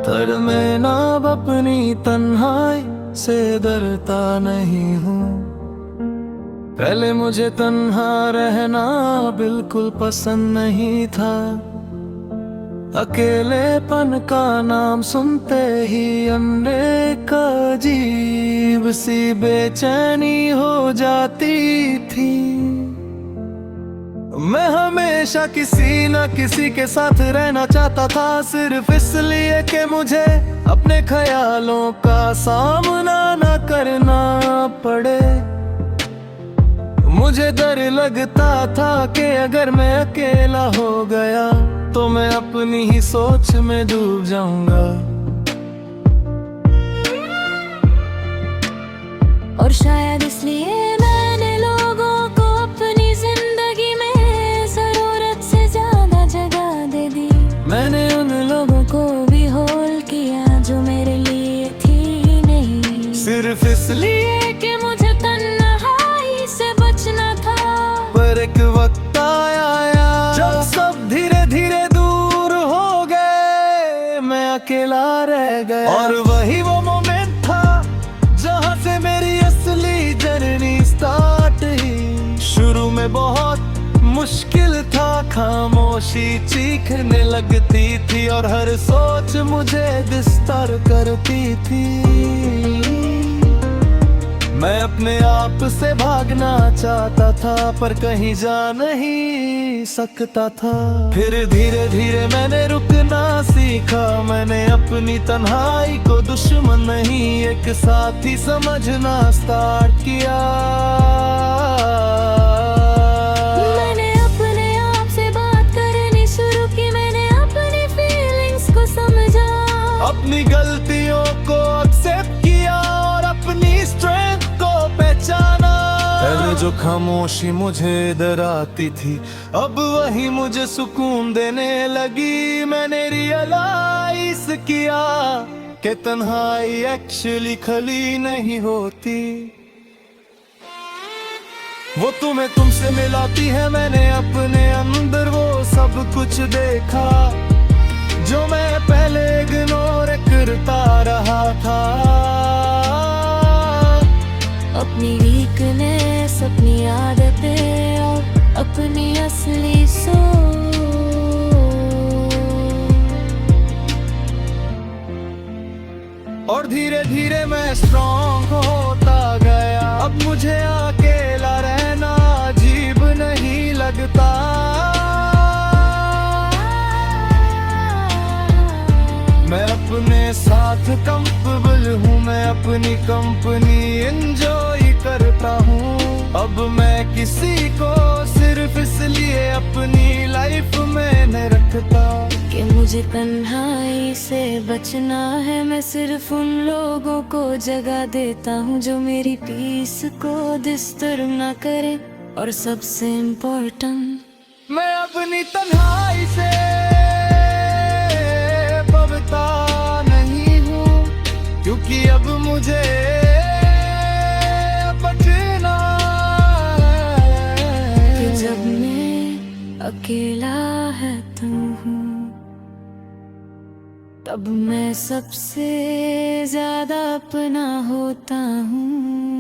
तर मैं ना अब अपनी तन्हाई से डरता नहीं हूँ। पहले मुझे तन्हा रहना बिल्कुल पसंद नहीं था। अकेलेपन का नाम सुनते ही अनेक अजीब सी बेचैनी हो जाती थी। मैं हमेशा किसी न किसी के साथ रहना चाहता था, सिर्फ इसलिए कि मुझे अपने ख्यालों का सामना न करना पड़े। मुझे डर लगता था कि अगर मैं अकेला हो गया तो मैं अपनी ही सोच में डूब जाऊंगा। और शायद इसलिए मैंने लोगों को अपनी जिंदगी में जरूरत से ज्यादा जगह दे दी। मैंने उन लोगों को भी होल किया जो मेरे लिए थी नहीं, सिर्फ इसलिए कि मुझे तन्हाई से बचना था। पर एक वक्त आया जब सब धीरे धीरे दूर हो गए, मैं अकेला रह गया। और वही वो मोमेंट था जहाँ से मेरी असली जर्नी स्टार्ट हुई। शुरू में बहुत मुश्किल था, खामोशी चीखने लगती थी और हर सोच मुझे डिस्टर्ब करती थी। मैं अपने आप से भागना चाहता था पर कहीं जा नहीं सकता था। फिर धीरे धीरे मैंने रुकना सीखा। मैंने अपनी तन्हाई को दुश्मन नहीं एक साथी समझना स्टार्ट किया। मैंने अपने आप से बात करनी शुरू की। मैंने अपनी फीलिंग्स को समझा, अपनी गलतियों को एक्सेप्ट किया और अपनी स्ट्रेंथ को पहचाना। पहले जो खामोशी मुझे डराती थी अब वही मुझे सुकून देने लगी। मैंने रियलाइज किया कि तन्हाई एक्चुअली खली नहीं होती, वो तुम्हें तुमसे मिलाती है। मैंने अपने अंदर वो सब कुछ देखा जो मैं पहले इग्नोर करता रहा था। अपनी वीकनेस, अपनी आदतें और अपनी असली सोच। और धीरे धीरे मैं स्ट्रॉन्ग होता गया। अब मुझे अकेला रहना अजीब नहीं लगता। मैं अपने साथ कंफर्टेबल हूँ, मैं अपनी कंपनी एंजॉय करता हूँ। अब मैं किसी को सिर्फ इसलिए अपनी लाइफ में नहीं रखता कि मुझे तन्हाई से बचना है। मैं सिर्फ उन लोगों को जगह देता हूँ जो मेरी पीस को डिस्टर्ब ना करे। और सबसे इम्पोर्टेंट, मैं अपनी तन्हाई से बचता नहीं हूँ, क्योंकि अब मुझे बचना है। कि जब मैं अकेला है तू हूँ, तब मैं सबसे ज्यादा अपना होता हूँ।